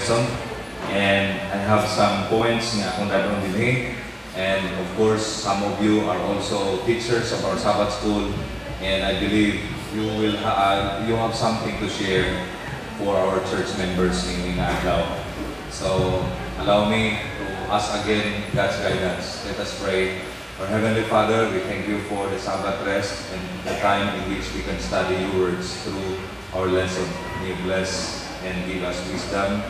lesson. And I have some points nga akong dadong din. And of course, some of you are also teachers of our Sabbath school, and I believe you have something to share for our church members in Aglaw. So allow me to ask again God's guidance. Let us pray. Our Heavenly Father, we thank you for the Sabbath rest and the time in which we can study your words through our lesson. May you bless and give us wisdom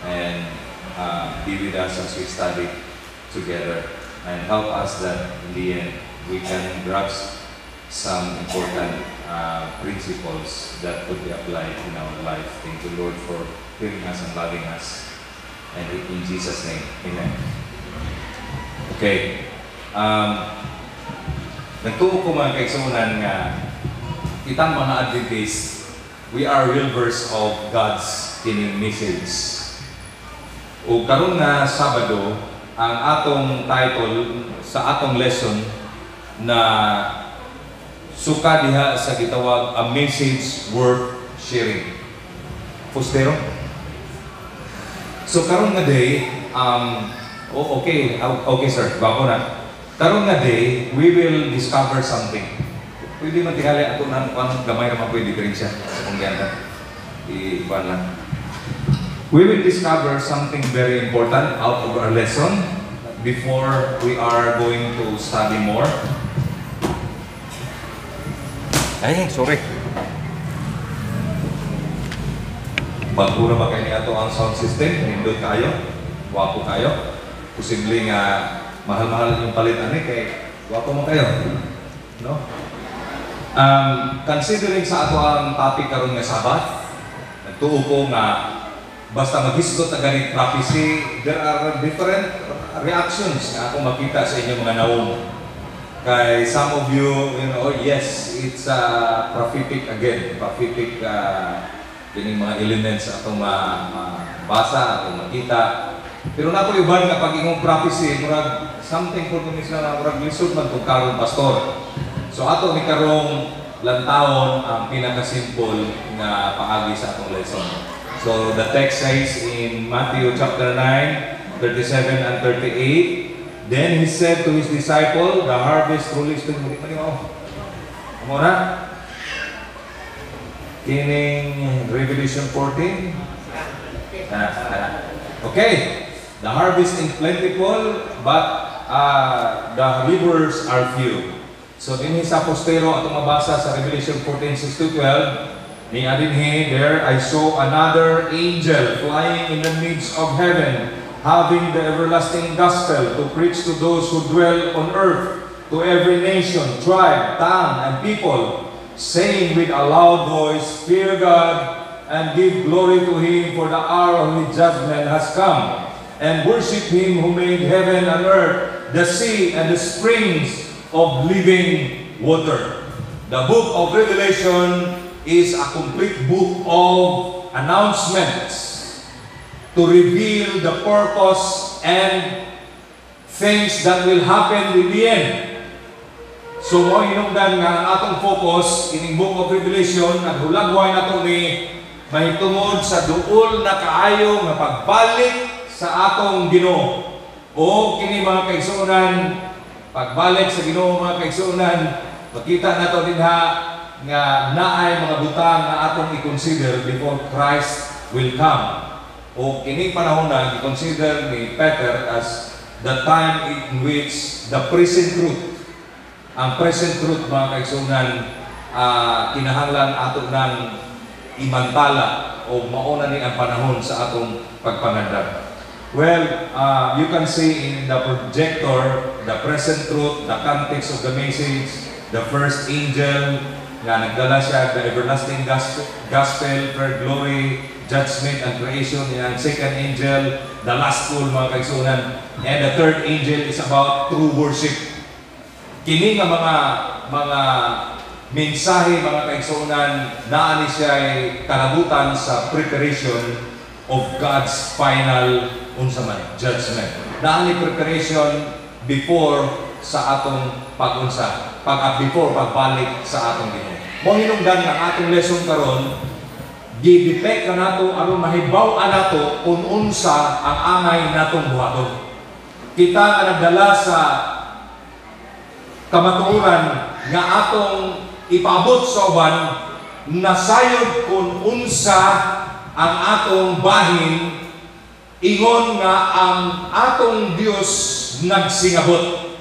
and be with us as we study together, and help us that in the end we can grasp some important principles that could be applied in our life. Thank you, Lord, for hearing us and loving us. And in Jesus' name, amen. Okay. Nagtuo ko mga kaigsunan nga kitang mga Adventist, we are real verse of God's kining message. O karon nga Sabado, ang atong title sa atong lesson na suka diha sa gitawag a message worth sharing. Postero? So karon nga day, okay sir, bako na. Karon nga day, we will discover something. Pwede matingali ato na kung gamay naman pwede diferensya sa kung ganda. Iban lang. We will discover something very important out of our lesson before we are going to study more. Ay, sorry. Bago na ba kayo niya ang sound system? Nindot kayo? Wapo kayo? Posible nga mahal-mahal yung palitan kay wapo mo kayo. No? Considering sa ato ang topic karon nga Sabat, nagtuo ko nga basta maghisgot na ganit prophecy, there are different reactions na akong makita sa inyong mga naon. Kay some of you, yes, it's prophetic again. Prophetic kining mga elements atong mabasa, atong makita. Pero na po iban nga pag ingong prophecy, murag something for kumis na murag lisod man kung karon pastor. So ato ni karong lantawon ang pinaka-simple nga paagi sa atong lesson. So the text says in Matthew chapter 9, 37 and 38, then he said to his disciple, the harvest truly is plenty. Amora? Kining Revelation 14. Okay. The harvest is plentiful, but the laborers are few. So din sa postero atong mabasa sa Revelation 14:6-12. There I saw another angel flying in the midst of heaven, having the everlasting gospel to preach to those who dwell on earth, to every nation, tribe, tongue, and people, saying with a loud voice, fear God and give glory to Him, for the hour of His judgment has come, and worship Him who made heaven and earth, the sea and the springs of living water. The book of Revelation is a complete book of announcements to reveal the purpose and things that will happen in the end. So mo hinungdan nga ang atong focus ining book of Revelation at hulagway nato ni mahitungod sa duol na kaayo nga pagbalik sa atong Ginoo. O kini mga kaigsuonan, pagbalik sa Ginoo mga kaigsuonan, makita nato dinha nga naay mga butang na atong i-consider before Christ will come. O kining panahon na i-consider ni Peter as the time in which the present truth, ang present truth mga kaigsunan, kinahanglan ato ng imantala o mauna ni ang panahon sa atong pagpangandar. Well, you can see in the projector the present truth, the context of the message, the first angel nga nagdala siya, the everlasting gospel, third glory, judgment and creation, and second angel, the last school mga kaigsunan, and the third angel is about true worship. Kini nga mga mensahe mga kaigsunan, naani siya ay kalabutan sa preparation of God's final judgment. Naani preparation before sa atong before pagbalik sa atong Ginoo. Mo hinungdan ang atong lesson karon, gidetect ka nato aron mahibaw-an nato kung unsa ang angay natong buhaton. Kita nga nagdala sa kamatuoran nga atong ipaabot sa uban, nasayod kung unsa ang atong bahin, ingon nga ang atong Dios nagsingabot.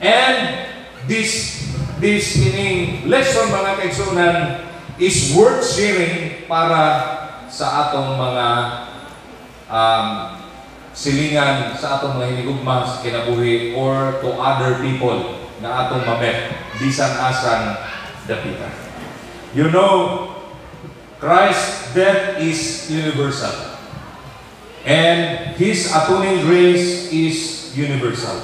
And this ining lesson, mga kaigsunan, is worth sharing para sa atong mga silingan, sa atong mga hinigugma sa kinabuhi, or to other people na atong mamet bisan asan dapita. You know, Christ's death is universal, and His atoning grace is universal,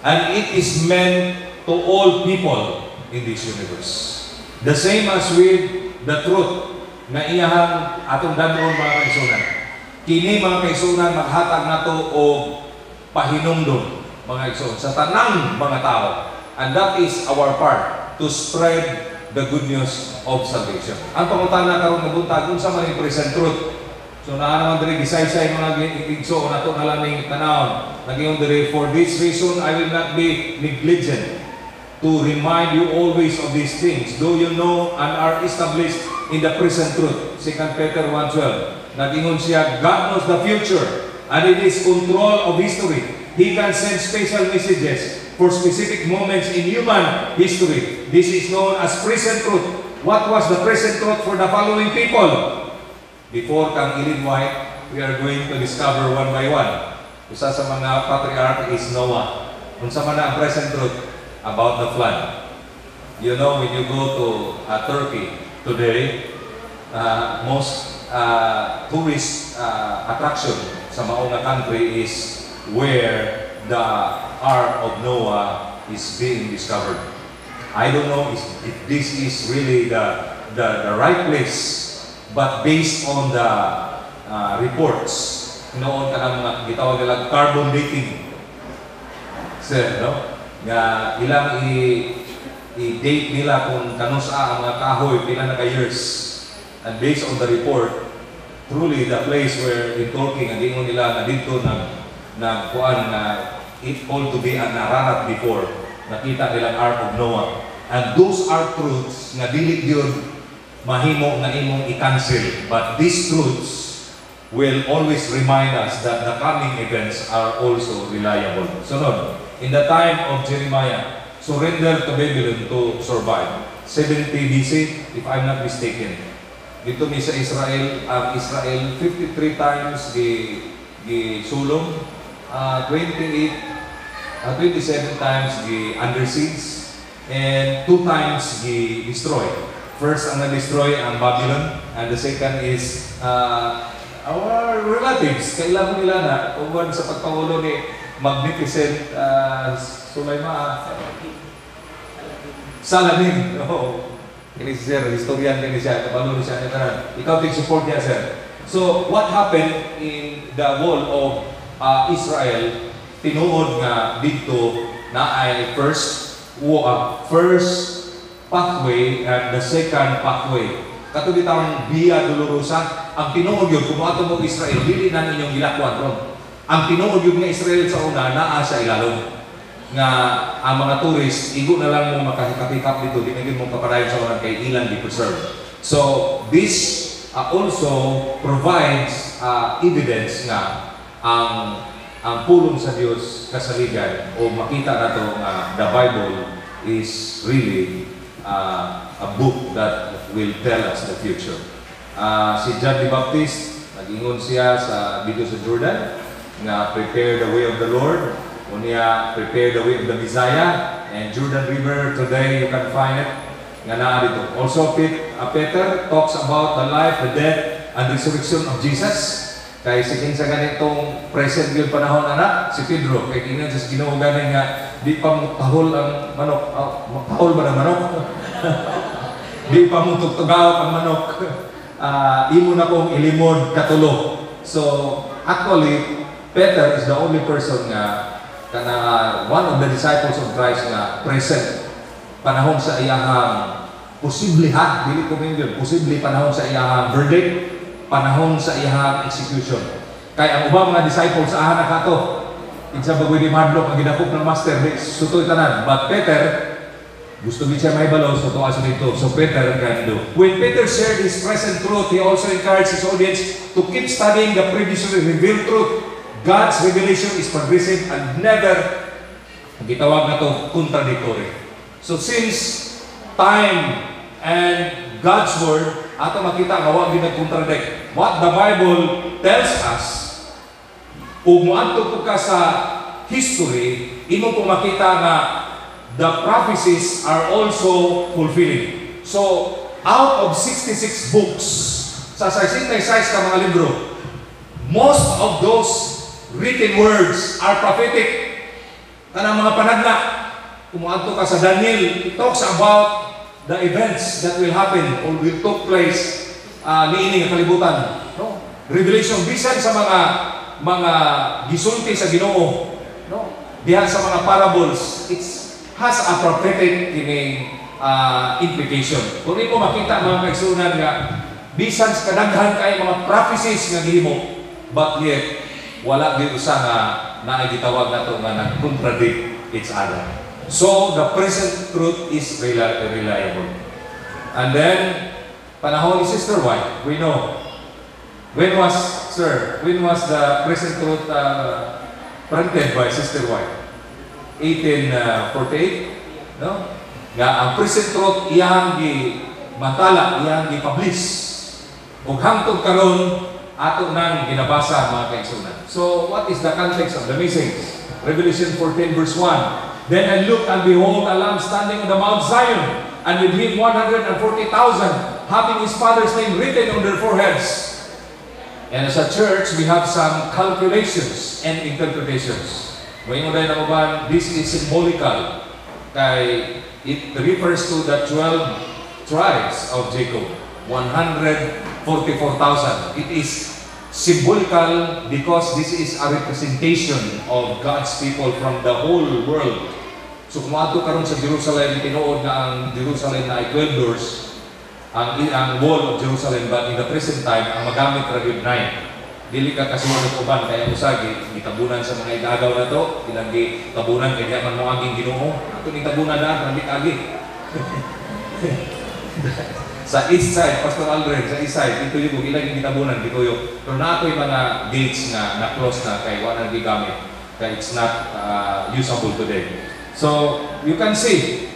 and it is meant to all people in this universe. The same as with the truth na iyahang atong danon, mga kaigsunan. Kini, mga kaigsunan, maghatag nato o pahinumdum, mga kaigsunan, sa tanang mga tao. And that is our part, to spread the good news of salvation. Ang pangutana karon nga buntag, unsa man ang present truth? So naa naman diri gisaysay mga igsoon nato na laming tanawon. Nagingon diri, for this reason I will not be negligent to remind you always of these things, though you know and are established in the present truth. 2 Peter 1:12. Nagingon siya, God knows the future, and it is control of history. He can send special messages for specific moments in human history. This is known as present truth. What was the present truth for the following people? Before kang Ellen White, we are going to discover one by one. Isa sa mga patriarch is Noah. Unsa man ang present truth about the flood? You know, when you go to Turkey today, most tourist attraction sa maong country is where the Ark of Noah is being discovered. I don't know if this is really the right place, but based on the reports, noon ka ng mga gitawag nila carbon dating, sir, no? Nga ilang i-date nila kung kanusa ang mga kahoy, pila na ka-years. And based on the report, truly the place where in Turkey, nga gingon nila na dito nagkuan na it called to be an Ararat before, nakita nilang Ark of Noah. And those are truths nga dili yun mahimo nga imong i-cancel. But these truths will always remind us that the coming events are also reliable. Sunod, in the time of Jeremiah, surrender to Babylon to survive. 70 BC, if I'm not mistaken. Dito mi sa Israel, ang Israel 53 times sulong, 27 times under siege, and 2 times destroy. First ang na-destroy ang Babylon, and the second is our relatives. Kailangan nila na uban sa pagpangulo ni Magnificent Saladin. Ini si sir, historian din siya, kapalo siya ni tanan. Ikaw take support niya, sir. So, what happened in the wall of Israel, tinuod nga dito na ay first pathway and the second pathway. Katong bitawon Via Dolorosa, ang tinuod yun, kung ato mo Israel, dili na ninyong ilakwan ron. Ang tinuod yun nga Israel sa una, naa sa ilalong. Nga ang mga tourist, igo na lang mo makakapikap dito, di na mo kapadayon sa mga kay ilan di preserve. So, this also provides evidence nga ang pulong sa Dios kasaligan o makita na to the Bible is really a book that will tell us the future. Si John the Baptist, nag-ingon siya dito sa Jordan, nga prepare the way of the Lord, unya prepare the way of the Messiah, and Jordan River today you can find it, nga naa dito. Also Peter talks about the life, the death, and resurrection of Jesus. Kay sige sa ganitong present yung panahon anak, si Pedro, kay tingnan sa Ginoo ganing nga di pa mo tahol ang manok, tahol ba ng manok? Di pa mo tugtugaw ang manok. Imo na kong ilimod katulo. So actually, Peter is the only person nga one of the disciples of Christ nga present panahon sa iyahang posible ha, dili ko mingon, posible panahon sa iyang verdict, panahon sa iyang execution. Kay ang ubang mga disciples sa ahan na kato, insa bagoy di madlok ang gidakop ng master, sutoy tanan. But Peter, gusto gid siya may balo, so tuwa siya dito. So Peter can do. When Peter shared his present truth, he also encouraged his audience to keep studying the previously revealed truth. God's revelation is progressive and never, gitawag na to, contradictory. So since time and God's word, ato makita nga wa gyud nagkontradict. What the Bible tells us, ug moadto po ka sa history, imo po makita nga the prophecies are also fulfilling. So, out of 66 books, sa 66 ka mga libro, most of those written words are prophetic. Kanang mga panagna, kumuadto ka sa Daniel, it talks about the events that will happen or will take place niini nga kalibutan. No? Revelation, bisan sa mga gisulti sa Ginoo, no? Diha sa mga parables, it has a prophetic implication. Kung imo makita mga kaigsunan nga bisan sa kadaghan kay mga prophecies nga gihimo, but yet wala gyud usa nga naay gitawag nato nga nag-contradict each other. So, the present truth is reliable. And then, panahon ni Sister White, we know. When was the present truth printed by Sister White? 1848? No? Nga, ang present truth, iyang gi-matala, iyang gi-publish. Ug hangtod karon ato nang ginabasa mga kaigsunan. So, what is the context of the message? Revelation 14 verse 1. Then I looked, and behold, a lamb standing on the Mount Zion, and with him 140,000, having his Father's name written on their foreheads. And as a church, we have some calculations and interpretations. Ngayon dahil naman, this is symbolical. Kay it refers to the 12 tribes of Jacob, 144,000. It is symbolical because this is a representation of God's people from the whole world. So kung ato karon sa Jerusalem, tinuod na ang Jerusalem na ay 12 doors, ang wall of Jerusalem, but in the present time, ang magamit ra gyud 9. Dili ka kasunod og uban kaya usagi gitabunan sa mga idagaw na to, ilagi tabunan kay man mo aging Ginoo. Ato ni tabunan na ramit agi. Sa east side, Pastor Aldred, sa east side, ito yung ilang gitabunan, dito yung, pero nato yung mga gates na na-close na kay wala nang gigamit, kaya it's not usable today. So, you can see,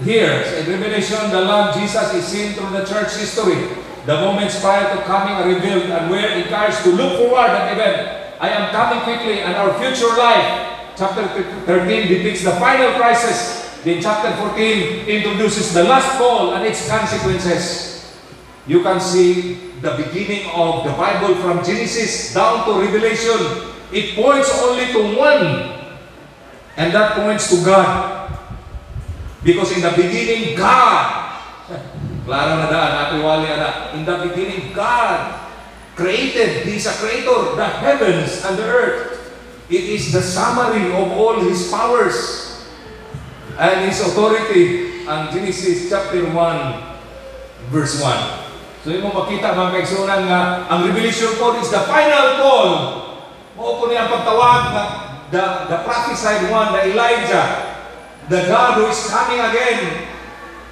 here, in Revelation, the Lamb Jesus is seen through the church history. The moments prior to coming are revealed, and we're encouraged to look forward that event. I am coming quickly, and our future life, chapter 13 depicts the final crisis. Then chapter 14 introduces the last call and its consequences. You can see the beginning of the Bible from Genesis down to Revelation. It points only to one, and that points to God. Because in the beginning, God, klaro na daan, ato wali ana, in the beginning, God created, He is a creator, the heavens and the earth. It is the summary of all His powers and His authority, ang Genesis chapter 1 verse 1. So yung makita mga kaigsunan nga ang Revelation 4 is the final call. Mao po niya ang pagtawag na the prophesied one, the Elijah, the God who is coming again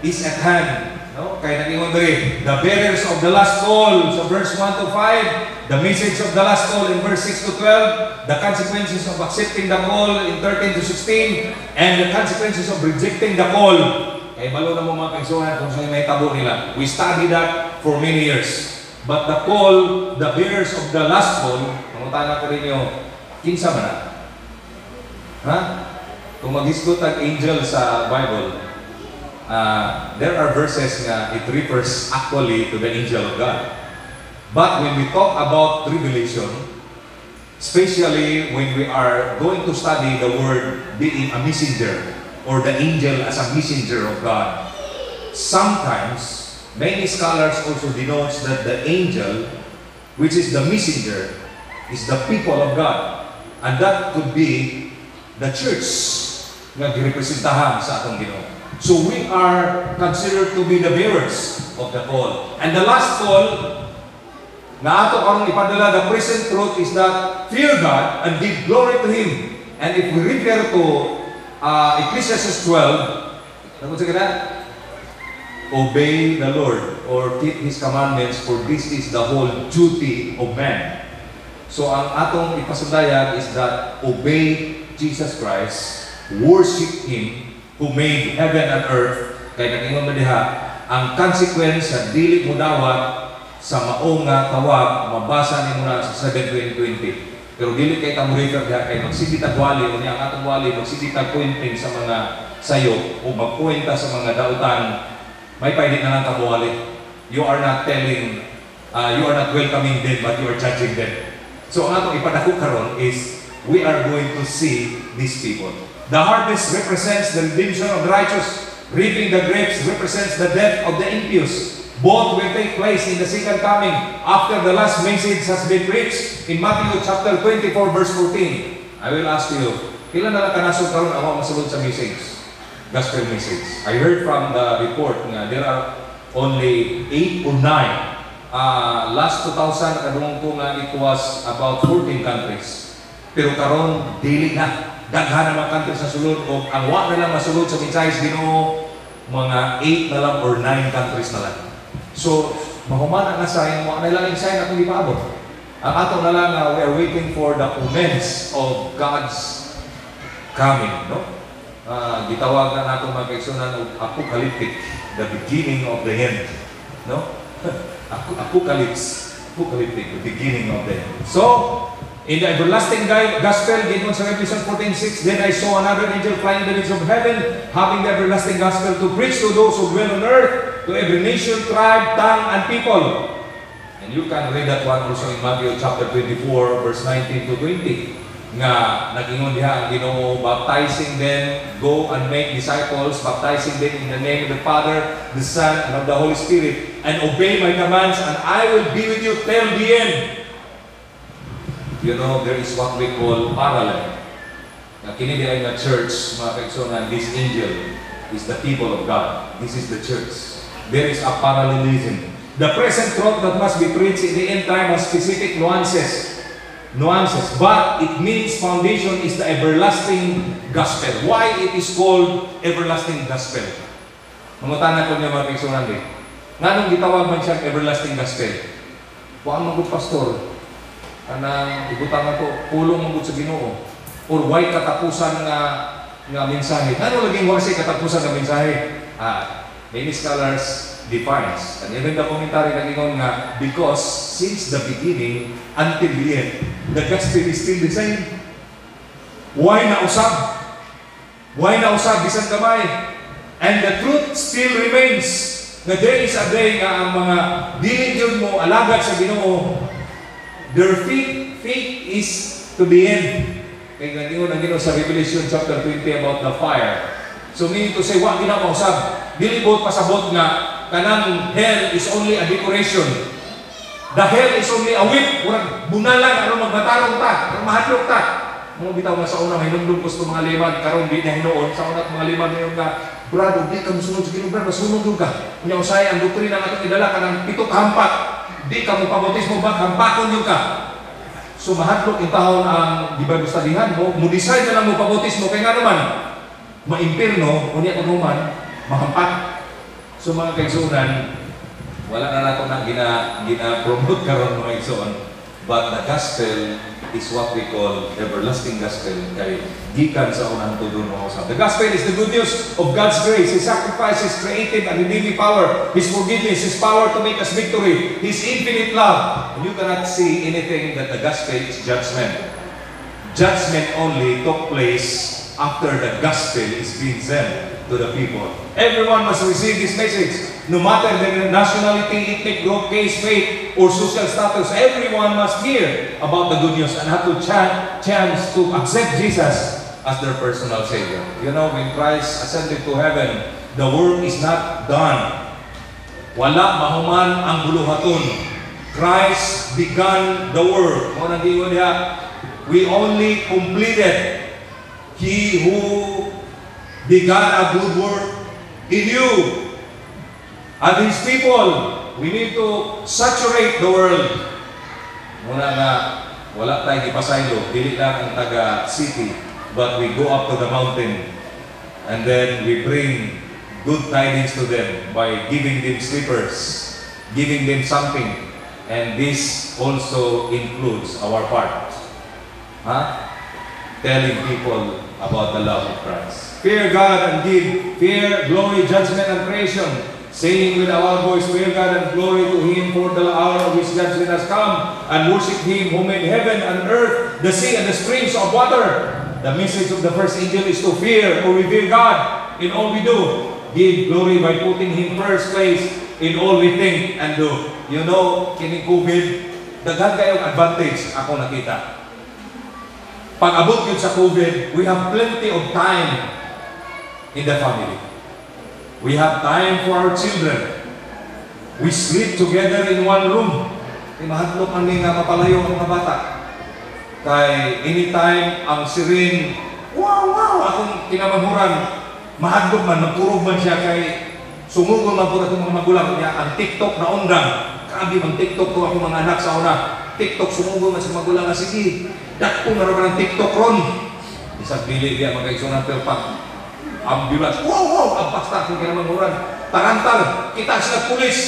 is at hand. No? Kaya nag-ingon diri, the bearers of the last call, so verse 1 to 5, the message of the last call in verse 6 to 12, the consequences of accepting the call in 13 to 16, and the consequences of rejecting the call. Kaya balo na mo mga kaigsunan kung saan may tabo nila. We studied that for many years. But the call, the bearers of the last call, nangutan ko rin yung, kinsa man na? Ha? Kung mag-isgot ang angel sa Bible, there are verses nga it refers actually to the angel of God. But when we talk about Revelation, especially when we are going to study the word being a messenger or the angel as a messenger of God, sometimes many scholars also denotes that the angel, which is the messenger, is the people of God, and that could be the church nga girepresentahan sa atong Ginoo. So we are considered to be the bearers of the call. And the last call na ato karong ipadala, the present truth is that fear God and give glory to Him. And if we refer to Ecclesiastes 12, ano sa kita? Obey the Lord or keep His commandments, for this is the whole duty of man. So ang atong ipasundayag is that obey Jesus Christ, worship Him who made heaven and earth. Kaya nag-ingon na diha, ang consequence sa dili mo dawat sa maong nga tawag, mabasa ni mo na sa 7:20. Pero dili kay ta mo refer diha kay magsigitag wali o niya ang atong wali magsigitag pointing sa mga sayo o magpuwenta sa mga dautan, may pwede na lang kamuwali. You are not telling, you are not welcoming them, but you are judging them. So ang atong ipadako karon is we are going to see these people. The harvest represents the redemption of the righteous. Reaping the grapes represents the death of the impious. Both will take place in the second coming after the last message has been preached in Matthew chapter 24 verse 14. I will ask you, kailan na lang kanasod karon ako masulod sa message? Gospel message. I heard from the report nga there are only 8 or 9. Last 2000 kadungog ko nga it was about 14 countries. Pero karon dili na. Daghan na mga countries sa sulod o ang wa na lang masulod sa mensahe Ginoo, mga 8 na lang or 9 countries na lang. So, mahuman ang asahin mo, na lang insign na kung ipaabot. Ang ato na lang, we are waiting for the comments of God's coming, no? Gitawag na natin mga kaigsunan of apocalyptic, the beginning of the end, no? Apocalyptic, the beginning of the end. So, in the everlasting gospel, given sa Revelation 14:6, then I saw another angel flying in the midst of heaven, having the everlasting gospel to preach to those who dwell on earth, to every nation, tribe, tongue, and people. And you can read that one also in Matthew chapter 24, verse 19 to 20. Nga, nag-ingon diha ang Ginoo, baptizing them, go and make disciples, baptizing them in the name of the Father, the Son, and of the Holy Spirit, and obey my commands, and I will be with you till the end. You know, there is what we call parallel. Kini di ay nga church, mga kaigsunan, this angel is the people of God. This is the church. There is a parallelism. The present truth that must be preached in the end time has specific nuances. But it means foundation is the everlasting gospel. Why it is called everlasting gospel? Mangutana ko niya mga kaigsunan din. Nganong gitawag man siyang everlasting gospel? Kuan man gud pastor, kanang ibutan na to, pulong mong sa Ginoo or why katapusan nga mensahe. Ano laging wala siya katapusan nga mensahe? Many scholars defines, and even the commentary nagingon nga, because since the beginning until the end, the gospel is still the same. Why na usab? Why na usab bisan gamay? And the truth still remains. Na there is a day nga ang mga diligent mo alagad sa Ginoo, their faith is to the end. Kaya nga ang Ginoo sa Revelation chapter 20 about the fire. So meaning to say, wa ginapausab. Dili bot pasabot nga kanang hell is only a decoration. The hell is only a whip. Murag bunalan aron magbatarong ta, aron mahadlok ta. Mga bitaw nga sa una may nungdong gusto mga limad karon di na hinoon sa una mga limad ngayon nga brado di ka musunod sa Ginoo, brado sunod ka. Unya usay ang doktrina nga atong idala kanang pito ka hampak. Di ka mo pabautismo ba hampakon yung ka. So mahadlok intahon ang di ba gustadihan mo, mo decide na lang mo pabautismo kay nga naman maimpirno unya ko naman mahampak. So mga kaigsunan, wala na nato nang gina-promote karon mga kaigsunan, but the gospel is what we call everlasting gospel kay gikan sa unang tudon mo sa. The gospel is the good news of God's grace, His sacrifice, His creative and redeeming power, His forgiveness, His power to make us victory, His infinite love. And you cannot see anything that the gospel is judgment. Judgment only took place after the gospel is being sent to the people. Everyone must receive this message, no matter their nationality, ethnic group, caste, faith, or social status. Everyone must hear about the good news and have to chance to accept Jesus as their personal Savior. You know, when Christ ascended to heaven, the work is not done. Wala mahuman ang buluhaton. Christ began the work. We only completed. He who began a good work in you and His people. We need to saturate the world. Muna nga, wala tayo ipasaylo, dili lang ang taga-city, but we go up to the mountain and then we bring good tidings to them by giving them slippers, giving them something. And this also includes our part. Telling people about the love of Christ. Fear God and give. Fear, glory, judgment, and creation. Saying with a loud voice, fear God and glory to Him, for the hour of His judgment has come, and worship Him who made heaven and earth, the sea and the springs of water. The message of the first angel is to fear or revere God in all we do. Give glory by putting Him first place in all we think and do. You know, kining COVID, daghan kayong advantage ako nakita. Pag abot yun sa COVID, we have plenty of time in the family. We have time for our children. We sleep together in one room. Mahadlok man nga mapalayo ang mga bata. Kay anytime ang sirin, wow, akong kinamahuran, mahadlok man, nagpurog man siya kay sumugol man po itong mga magulang niya. Ang TikTok na undang, grabe ang TikTok ko ako mga anak sa una. TikTok sumugol man sa magulang na sige. Dakpo na naman ang TikTok ron. Isang bili dia magkaisunan pero pag ambulance, wow, ang pastak ng kinamahuran. Tarantal, kita sila pulis.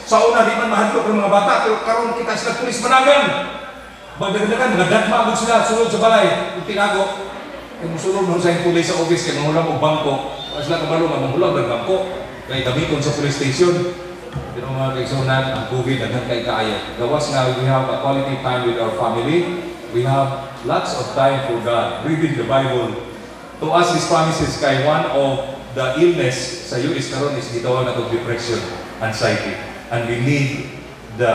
Sa una, di man mahadlok ng mga bata, pero karon kita sila pulis managan. Magdagdagan, mga datma sila, sulod sa balay. Kung tinago, yung musulod mo sa yung pulis sa office, kaya mangulang o bangko. Kaya sila kabalo, mangulang ng bangko. Kaya gamiton sa police station. Pero mga kaisunan, ang COVID, hanggang kay kaayo. Gawas nga, we have a quality time with our family. We have lots of time for God. Reading the Bible. To us, His promises, kay one of the illness sa US karon is gitawag na depression, anxiety. And we need the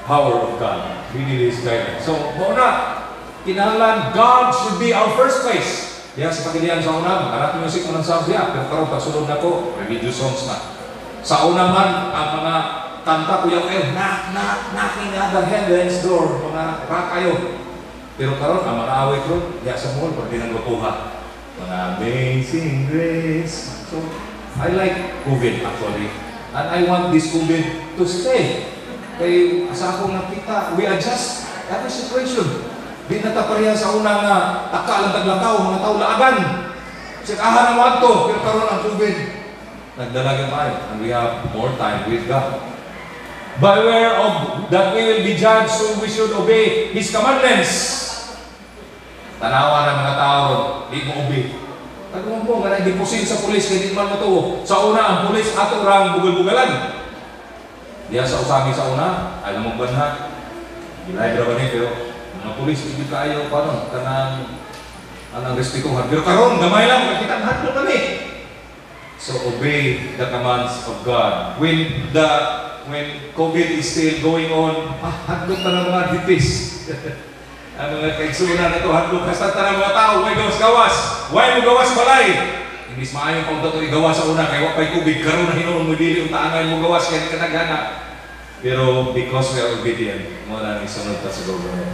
power of God. We need His guidance. So, muna, kinahanglan, God should be our first place. Diya sa pagilihan sa una, maraming music mo ng sound diya, pero karon pasulod na ko, religious songs na. Sa una man, ang mga kanta ko yung knocking at the heaven's door, mga rock kayo. Pero karon ang mga awit ko, diya sa mall, pag dinanggapuha. Mga amazing grace. So, I like COVID actually. And I want this COVID to stay. Kaya sa akong nakita, we adjust every situation. Di natapareha sa una nga, akalang taglakaw, mga tao laagan. Sikahan ang wato, pero karon ang COVID. Nagdalagan tayo, and we have more time with God. Beware of that we will be judged, so we should obey His commandments. Tanawa ng mga tao, di mo obey. Tagong mo, nga nag-deposit sa pulis, kaya di man matuo. Sa una, ang pulis ato rang bugal-bugalan. Diya sa usami sa una, alam mo banha. Gilay ba ni pero mga pulis hindi kayo paano kanang respetuhan. Pero karon gamay lang kita hadlo kami. So obey the commands of God. When COVID is still going on, hadlo pa ng mga dipis. Ang mga kaigsunan na ito, hadlo kastan ng mga tao, way gawas-gawas. Way mo gawas balay. Hindi maayong pang ito igawas sa una, kaya wapay kubig, karoon na hinuon mo dili, untaangay mo gawas, kaya kanagana. Pero because we are obedient, mo na isunod ta sa government.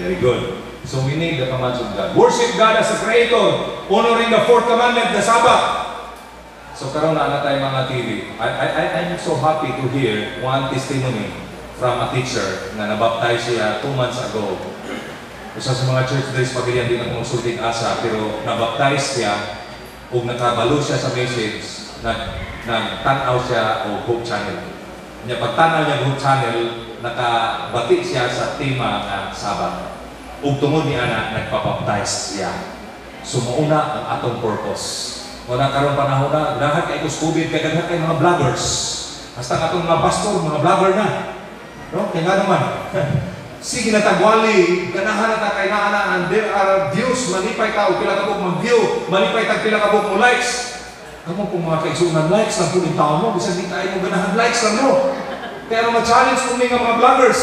Very good. So we need the commands of God. Worship God as a Creator, honoring the fourth commandment, the Sabbath. So karoon na tayo mga TV. I'm so happy to hear one testimony from a teacher na nabaptize siya 2 months ago. Isa sa mga church days, pagilihan din ang consulting asa, pero nabaptize siya kung nakabalo siya sa message, nagtanaw siya o Hope Channel. Pagtanaw niya Hope Channel, nakabati siya sa tema ng Sabat. Ug tungod ni ana, nagpapaptize siya. Sumuuna ang atong purpose. Kung nakaroon panahon na, lahat kay COVID, kaya lahat kay mga vloggers. Hasta nga itong mga pastor, mga vlogger na. No? Kaya nga naman. Sige na tagwali, ganahan na kay naanaan, there are views, malipay ka o pila ka po mag-view, malipay tag pila ka po mo likes. Kamu kung mga kaigsunan, likes lang po yung tao mo, bisag di tayo mo ganahan, likes lang mo. Pero ma-challenge po mga vloggers.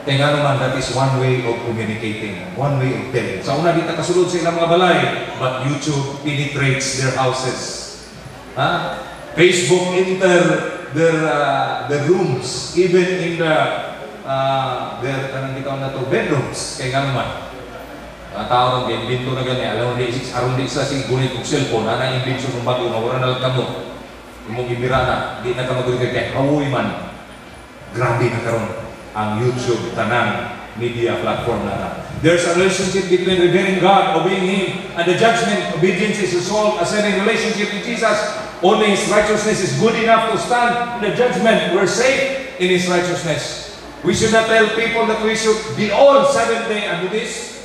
Kaya nga naman, that is one way of communicating, one way of telling. Sa una, di ta kasulod sa ilang mga balay, but YouTube penetrates their houses. Facebook enter their rooms, even in their bedrooms. Kaya nga naman. Tao ron giimbento na gani, alam mo di aron di sila si gunit og cellphone, ana imbensyon ng bago nga wala na kamo. Imong ibira na, di na ka magulit kay hawoy man. Grabe na karon ang YouTube tanang media platform na. There's a relationship between revering God, obeying Him, and the judgment. Obedience is resolved as in relationship with Jesus. Only His righteousness is good enough to stand in the judgment. We're safe in His righteousness. We should not tell people that we should be all Seventh-day Adventists.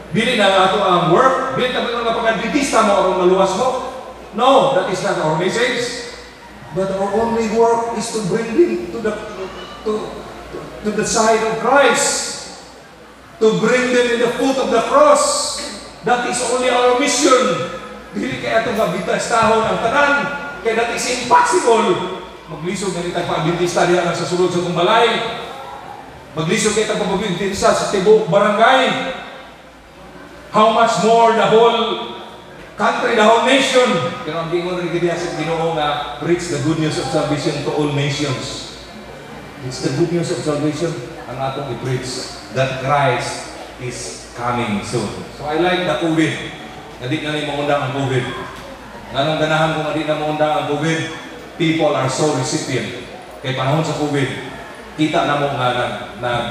Dili na ato ang work, dili na mga pag-Adventista mo o maluwas mo. No, that is not our message. But our only work is to bring them to the side of Christ. To bring them in the foot of the cross. That is only our mission. Dili kaya itong mabitastahon ang tanan. Kaya that is impossible. Maglisod na nitang pa-Adventista diyan sa sulod sa itong balay. Maglisod kayo itong pa-Adventista sa tibok barangay. How much more the whole country, the whole nation. Pero ang gingon rin kaya sa Ginoo nga preach the good news of salvation to all nations. It's the good news of salvation ang atong i-preach that Christ is coming soon. So I like the COVID. Nga di na rin maundang ang COVID. Nanong ganahan kung di na maundang ang COVID, people are so recipient. Kay panahon sa COVID, kita na mo nga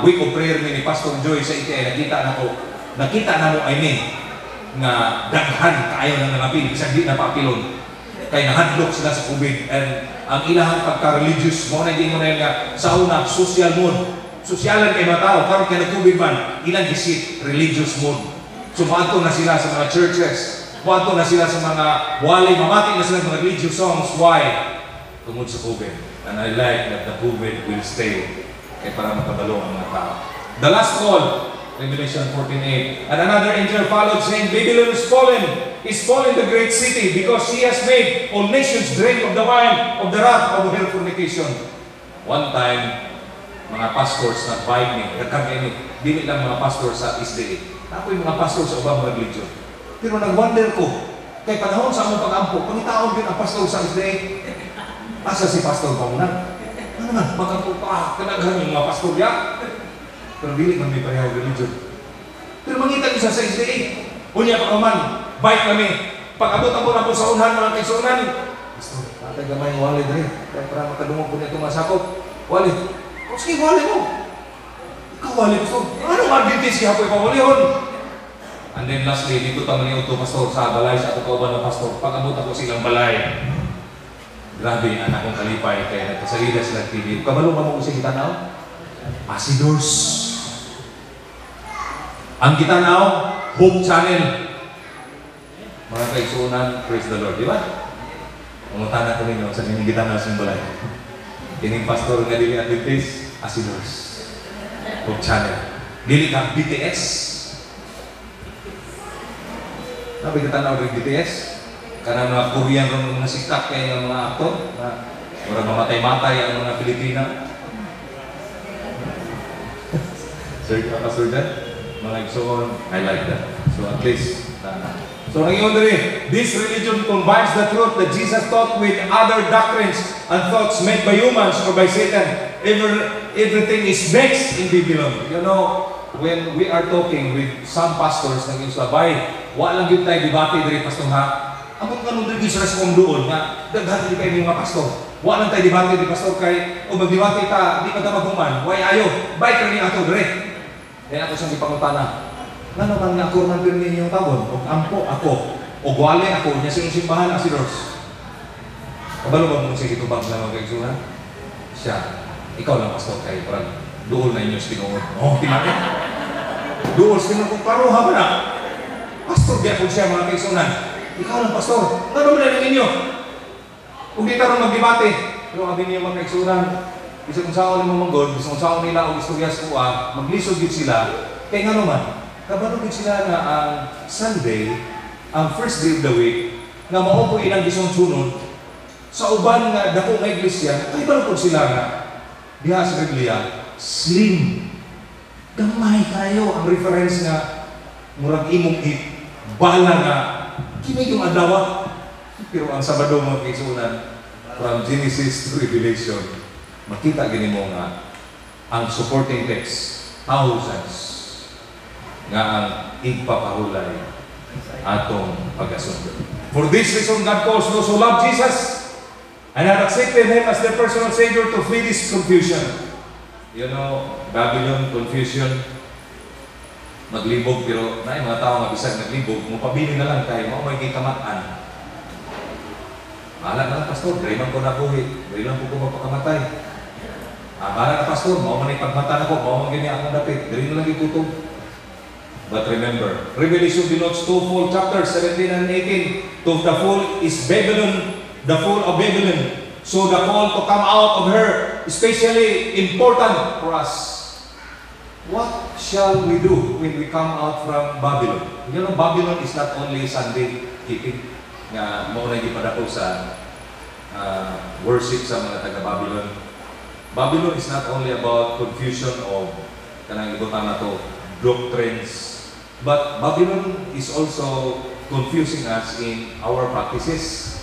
week of prayer ni Pastor Joy sa ITI, nakita na mo I mean, nga daghan kaayo na nangapil, isang di na papilon. Kay nahadlok sila sa COVID. And ang ilahang pagka-religious, mo na hindi mo na nga sa una, social mood. Sosyalan kay mga tao, karon kay nag-COVID man, ilang visit, religious mood. Sumato na sila sa mga churches. Sumato na sila sa mga walay, mamati na sila sa mga religious songs. Why? Tungod sa COVID. And I like that the COVID will stay. Kaya para makabalo ang mga tao. The last call, Revelation 14:8. And another angel followed, saying, Babylon is fallen the great city, because she has made all nations drink of the wine of the wrath of her fornication. One time, mga pastors nag-bike ni, dili lang mga pastors sa SDA. Ako yung mga pastors sa ubang religion. Pero nag-wonder ko, kay panahon sa among pag-ampo, pangitaon din ang pastor sa SDA. Asa si pastor pa muna? Ano man, mag-ampo pa, kanaghan yung mga pastor ya. Pero dili man may parehong religion. Pero mangita isa sa SDA. Unya pa man, bike kami. Pag-abot-abot na po sa unhan, mga kaisunan. Pastor, natay gamay yung walid rin. Kaya para makadungog po nito masakop. Walid. Sige, wali mo. Ikaw wali, pastor. Ano mag-Adventist kaya po ipawalihon? And then lastly, dito taman ni Uto, pastor, sa balay sa ato kauban ng pastor. Pag-abot ako silang balay. Grabe, anak kong kalipay. Kaya nagkasalida sila TV. Kabalo ka mo kasi kitanaw? Asidors. Ang kitanaw, Hope Channel. Mga kaisunan, praise the Lord. Di ba? Umutana ko ninyo sa ninyong kitanaw sa balay. Kining pastor nga dili Adventist, Asidors. Hope Channel. Dili ka BTS. Nabi ka tanaw rin BTS. Karena mga Korean ron mga sikat kaya ng mga aktor na murag mamatay-matay ang mga Pilipina. Sir, Pastor Dan, mga igsoon, I like that. So at least, so nangyong dali, this religion combines the truth that Jesus taught with other doctrines and thoughts made by humans or by Satan. Everything is mixed in Babylon. You know, when we are talking with some pastors ng Islabay, walang yun tayo debate dari pastor ha. Among kanong dili sa kong doon nga daghan di kay mga pastor. Walang tayo debate di pastor kay o magdebate ta di ka ta maghuman. Why ayo? Bay kani ato dire. Kaya ako sang ipangutana. Ngano man nga ako man pirmi ninyong tabon og ampo ako o wali ako nya sing simbahan Asidors. Kabalo ba mo sige tubag na mga kaigsuhan? Siya. Ikaw lang pastor kay parang dool na inyo tinuod. Oh, timati. Dool sino ko paruha ba na? Pastor biya po siya mga kaigsuhan. Ikaw lang pastor. Ngano man lang ninyo? Kung di taron magdebate, pero ang ninyo mga kaigsuhan, bisag kung saan mo manggod, bisag kung saan nila og istorya sa kuha, maglisod gid sila. Kay ngano man, kabalo gid sila na ang Sunday, ang first day of the week, nga mao po ilang gisunod sa uban nga dako nga iglesia, ay balukod sila nga diha sa Biblia, slim. Gamay kayo ang reference nga murag imong bala nga kini yung adlaw. Pero ang Sabado mga kaigsunan, from Genesis to Revelation, makita gini mo nga ang supporting text, thousands. nga ang igpapahulay atong pag-asundo. For this reason, God calls those who love Jesus and have accepted Him as their personal Savior to flee this confusion. You know, Babylon, confusion, maglibog, pero na mga tao nga bisag naglibog, mapabili na lang tayo, may kikamataan. Bahala na lang, Pastor, dahil man ko nabuhi, dahil lang po ko mapakamatay. Bahala na, Pastor, mau man ipagmata na ko, mau man ganyan akong dapit, dahil na lang ikutob. But remember, Revelation denotes two full chapters, 17 and 18. To the full is Babylon, the full of Babylon. So the call to come out of her, especially important for us. What shall we do when we come out from Babylon? You know, Babylon is not only Sunday keeping, nga mauna gipadako sa worship sa mga taga-Babylon. Babylon is not only about confusion of kanang ibutan na to, doctrines, but Babylon is also confusing us in our practices.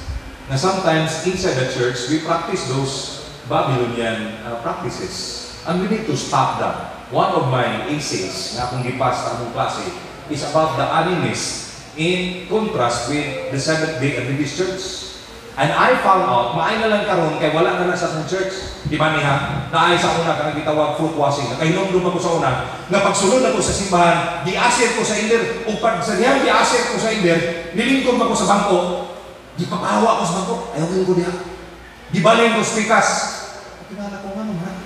Na sometimes inside the church, we practice those Babylonian practices. And we need to stop them. One of my essays na akong gipas sa akong klase is about the animist in contrast with the Seventh-day Adventist Church. And I found out, maay na lang karon kay wala na sa akong church. Di ba niya? Naay sa una kanang gitawag fruit washing. Nakainom ako sa una. Nga pagsulod ako sa simbahan, giasir ko sa inder. O pag sa niya, giasir ko sa inder, nilingkod ako sa bangko. Gipapahawa ko sa bangko. Ayaw ko diha. Gibalin ko spikas. Kinala ko nga naman.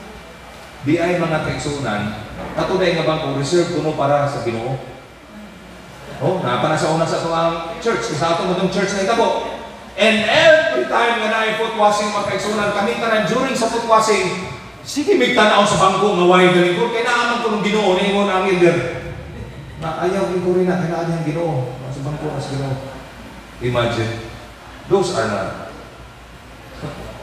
Di ay mga kaigsunan, katuday nga bangko, reserve kuno para sa Ginoo. Oh, napa na sa una sa tuwang church, sa ato mo church na itabo. And every time nga na foot washing mga kaigsunan, kami tanan during sa foot washing, sige migtanaw sa bangko nga way galingkod, kaya naaman ko ng Ginoo, ningon ang elder. Na ayaw ko rin na, kailangan yung Ginoo, sa bangko as Ginoo. Imagine, those are not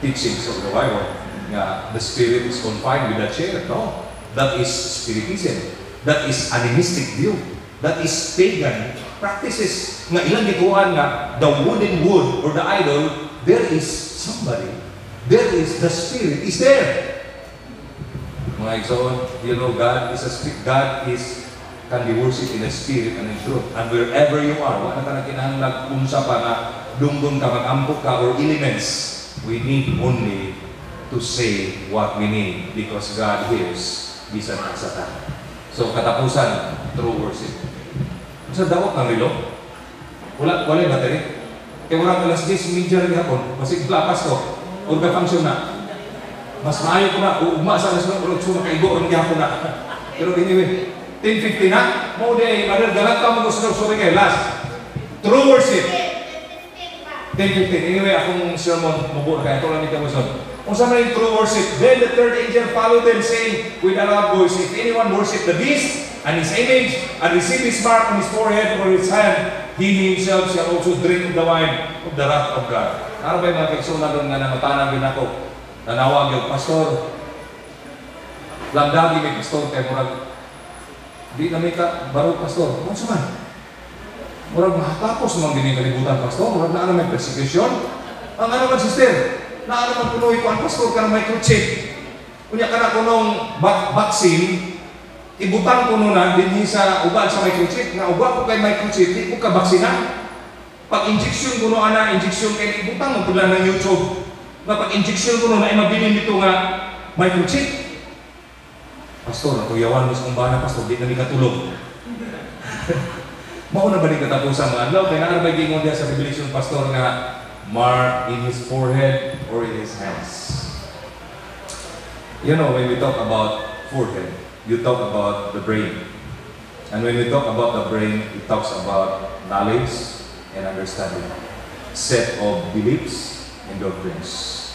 teachings of the Bible. Nga the spirit is confined with the chair. No. That is spiritism. That is animistic view. That is pagan practices. Nga ilang gituan nga the wooden wood or the idol, there is somebody. There is the spirit is there. Mga igsoon, you know, God is a spirit. God is can be worshipped in the spirit and in truth. And wherever you are, wala ka na kinahanglan unsa pa na dungdung ka, mag-ampok ka, or elements, we need only to say what we need because God hears bisan ang satan. So katapusan, true worship. Sa dawat ng relo, wala yung battery. Kaya wala alas 10, media rin hapon, masig lapas ko, o function na. Mas maayo ko na, ugma sa alas 9, so makaigo ang hapon na. Pero anyway, 10:50 na, mo day, madal galang ka mo gusto sorry kayo, last. True worship. 10:15. Anyway, akong sermon, mabuo na kaya, ito lang ito mo. Kung saan na yung true worship, then the third angel followed them, saying with a loud voice, if anyone worship the beast and his image and receive his mark on his forehead or his hand, he himself shall also drink of the wine of the wrath of God. Ano ba yung mga kaigsunan doon nga namatanaw yun ako? Nanawag yung pastor. Lamdagi may pastor kay murag. Di na may barog pastor. Kung saan? Murag makatapos naman din yung kalibutan pastor. Murag na may persecution. Ang ano man sister? Na ano man punuhi ko ang pastor ka na microchip. Kunya ka na kunong vaccine, ibutang ko na din sa uban sa microchip. Nga uban ko kay microchip, di ko ka baksina. Pag injection ko ana, injection kay ibutang mo pula ng YouTube. Nga pag injection ko na ay mabilin dito nga microchip. Pastor, natuyawan mo sa kumbana, pastor, di na ni katulog. Mauna ba ni katapusan nga adlaw? Kaya na ba gingon diya sa Revelation pastor nga mark in his forehead or in his hands. You know, when we talk about forehead, you talk about the brain. And when we talk about the brain, it talks about knowledge and understanding. Set of beliefs and doctrines.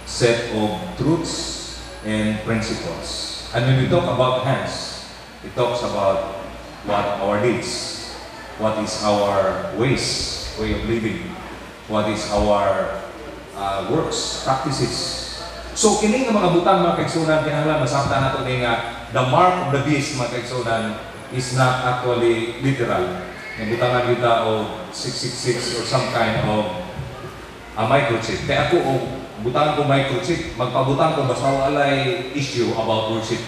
Set of truths and principles. And when we talk about hands, it talks about what our deeds, what is our ways, way of living, what is our works, practices. So kining nga mga butang mga kaigsunan, kinahanglan masabtan nato ni nga the mark of the beast mga kaigsunan is not actually literal. Yung butangan kita o 666 or some kind of microchip. Kaya ako o butangan ko microchip, magpabutang ko basta walay issue about worship.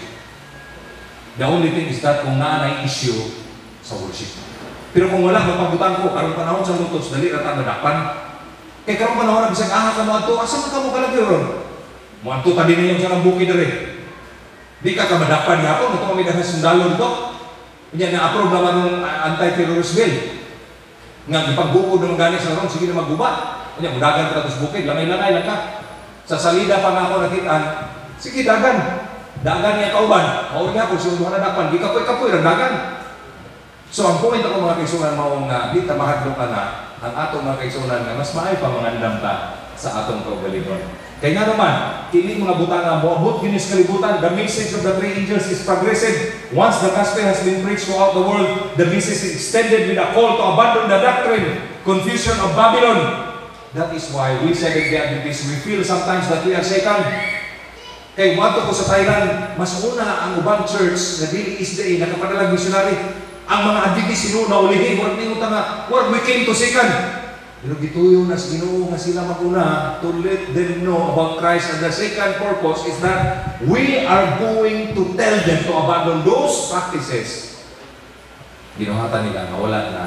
The only thing is that kung naanay issue sa worship. Pero kung wala magpabutan ko, karong panahon sa lutos, dali rata nadapan. Kay karong panahon na bisag aha ka mo adto, asa man ka mo kalagyo ron? Mo adto ta din yung sa bukid diri. Di ka madapan gapon, ito kami dahil sundalo dito. Kanya na-approve naman ng anti-terrorist bill. Nga ipagbuko ng gani sa ron, sige na magguba. Kanya mudagan ka tapos bukid, langay-langay lang ka. Sa salida pa nga ako nakitaan, sige dagan. Dagan niya kauban. Mauri nga kung sinuduhan na dapan, di kapoy-kapoy lang dagan. So ang point ako mga kaisunan mao nga di ta mahadlok ka na ang atong mga kaisunan nga mas maayo pa mangandam ta sa atong kaugalingon. Kaya nga naman, kini mga butanga moabot kini sa kalibutan, the message of the three angels is progressive. Once the gospel has been preached throughout the world, the message is extended with a call to abandon the doctrine, confusion of Babylon. That is why we Seventh-day Adventists, we feel sometimes that we are shaken. Kay wato ko sa Thailand, mas una ang ubang church na dili isday nakapadalang missionary. Ang mga Adventist sinuna ulihin, huwag ninyo tanga, we came to second. Pero gituyo na sa Ginoo nga sila maguna to let them know about Christ. And the second purpose is that we are going to tell them to abandon those practices. Ginuhatan nila na wala na,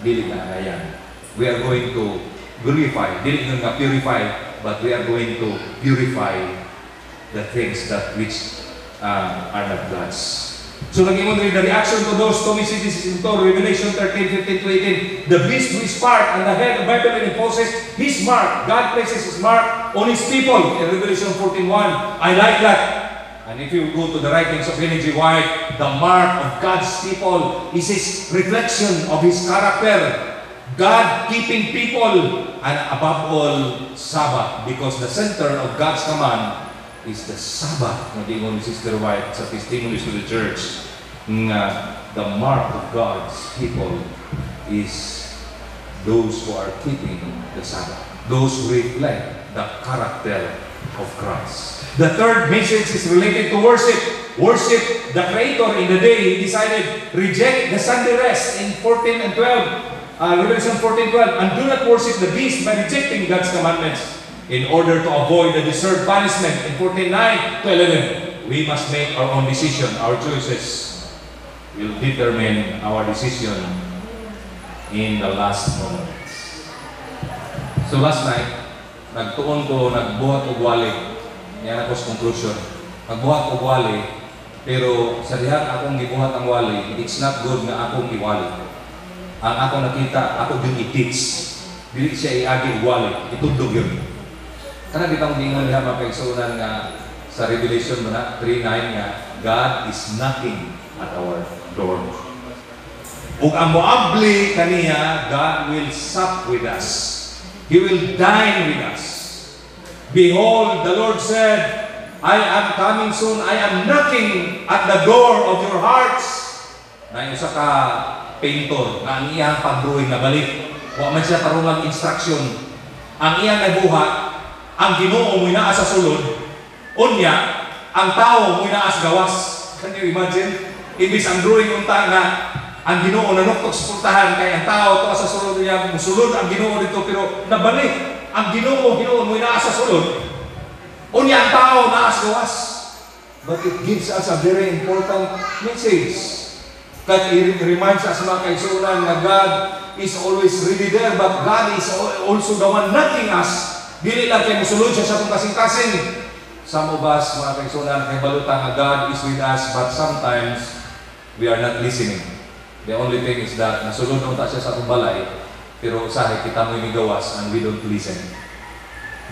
dili na ayan. We are going to purify, dili nga purify, but we are going to purify the things that which are not God's. So nag-ingon rin the reaction to those two messages into Revelation 13:15-18. The beast who is part and the head of Babylon imposes his mark. God places his mark on his people in Revelation 14:1. I like that. And if you go to the writings of Ellen G. White, the mark of God's people is his reflection of his character. God keeping people, and above all, Sabbath, because the center of God's command is the Sabbath. Nag-ingon ni Sister White sa testimonies to the church nga the mark of God's people is those who are keeping the Sabbath, those who reflect the character of Christ. The third message is related to worship. Worship the Creator. In the day He decided reject the Sunday rest in 14 and 12, Revelation 14:12, and do not worship the beast by rejecting God's commandments. In order to avoid the deserved punishment in 14:9-11, we must make our own decision. Our choices will determine our decision in the last moments. So last night, nagtuon ko, nagbuhat og wali. Yan ako sa conclusion. Nagbuhat og wali, pero sa diha akong gibuhat ang wali, it's not good na akong iwali. Ang ako nakita, ako yung i-teach. Dili siya iagi wali, itudog yun. Karena ditang bingon niya mga kaigsunan nga sa Revelation mo na 3:9 nga God is knocking at our door. Ug ang moabli kaniya, God will sup with us. He will dine with us. Behold, the Lord said, I am coming soon. I am knocking at the door of your hearts. Na usa ka painter na ang iyang pag-drawing na balik. Wa man siya tarungang instruction. Ang iyang nabuhat, ang Ginoo mo inaas sa sulod, unya, ang tao mo inaas gawas. Can you imagine? Imbis ang drawing unta nga, ang Ginoo nanuktok sa pultahan, kaya ang tao to sa sulod niya, musulod ang Ginoo dito, pero nabalik. Ang Ginoo mo inaas sa sulod, unya ang tao naas gawas. But it gives us a very important message. That it reminds us mga kaigsunan na God is always really there, but God is also the one knocking us. Dili lang kayo musulod siya sa itong kasing-kasing. Some of us, mga kaigsunan, kay balutang na God is with us, but sometimes we are not listening. The only thing is that nasulod na siya sa itong balay, pero usahay kita mo imigawas and we don't listen.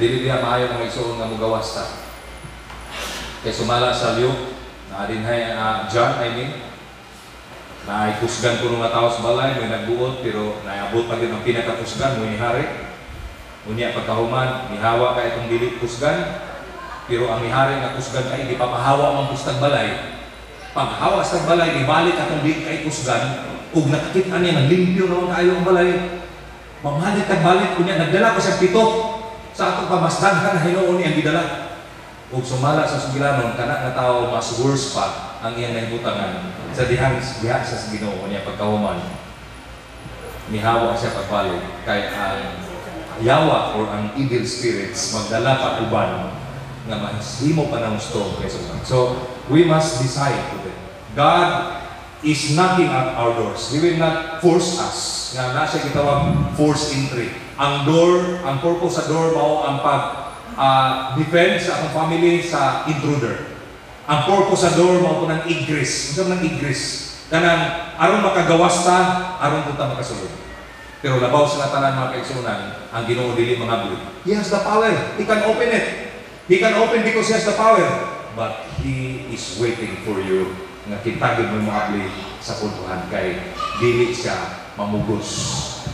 Dili diya maayo mga kaigsunan nga mugawas ta. Kaya sumala sa Luke, na din John, na ay kusgan ko nga tao sa balay, may nagbuot, pero naabot pa yun ang pinakakusgan, may nihari. Unya pagkahuman, mihawa ka itong dili kusgan, pero ang mihari nga kusgan kay di papahawa mang kusgan balay. Paghawa sa balay, ibalik atong dili kay kusgan, ug nakakita niya naglimpyo naman kayo ang balay. Mamalik kag balik unya nagdala pa siya pito sa atong pamasdan na hinuon niya gidala. Ug sumala sa sugilanon kana nga tawo mas worse pa ang iyang nahibutangan sa diha sa Ginoo niya pagkahuman. Mihawa siya pagbalik kay ang yawa or ang evil spirits magdala pa uban nga mahimo pa ng gusto kay Susan. So we must decide today. God is knocking at our doors. He will not force us. Nga na siya gitawag force entry. Ang door, ang purpose sa door mao ang defend sa akong family sa intruder. Ang purpose sa door mao ko ng igris. Unsa man igris? Kanang aron makagawas ta, aron punta makasulod. Pero labaw sila tanan mga kaigsunan, ang Ginoo dili mangabli. He has the power. He can open it. He can open because he has the power. But he is waiting for you nga kitagid mo mangabli sa puntuhan kay dili siya mamugos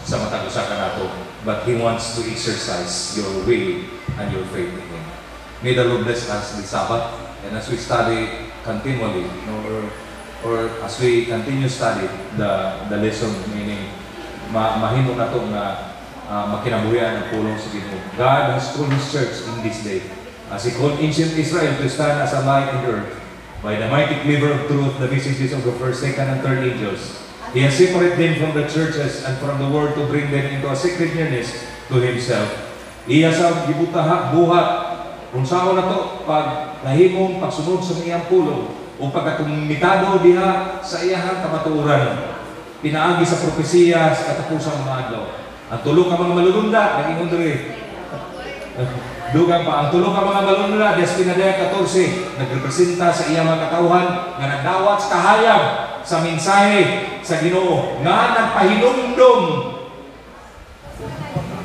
sa matag usa ka nato. But he wants to exercise your will and your faith in him. May the Lord bless us this Sabbath, and as we study continually, or as we continue study the lesson, meaning mahimo na ito nga makinabuhian ang pulong sa Ginoo. God has called His church in this day. As He called ancient Israel to stand as a light in the earth, by the mighty cleaver of truth, the messages of the first, second, and third angels, He has separated them from the churches and from the world to bring them into a secret nearness to Himself. Iya sa gibutaha buhat kung saan na to pag nahimong pagsunod sa iyang pulong o pagkatumitado diha sa iyang kamatuoran. Pinaagi sa propesiya sa katapusang mga adlaw. Ang tulo ka mga malulunda, naging undre. Dugang pa, ang tulo ka mga malulunda, Dias Pinadaya 14, nagrepresenta sa iyang mga katauhan nga nagdawat sa kahayag sa mensahe sa Ginoo nga nagpahinumdum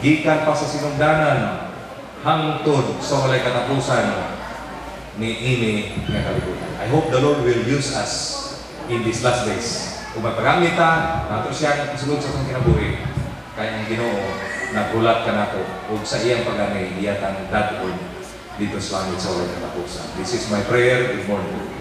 gikan pa sa sinungdanan hangtod sa walay katapusan ni ini nga kalibutan. I hope the Lord will use us in these last days. Kung magpagamit ta, nato siya ang kasulod sa itong kinabuhi, kaya ang Ginoo nagulat ka nato o sa iyang pagani iyatang dadon dito sa langit sa walay katapusan. This is my prayer. Good morning.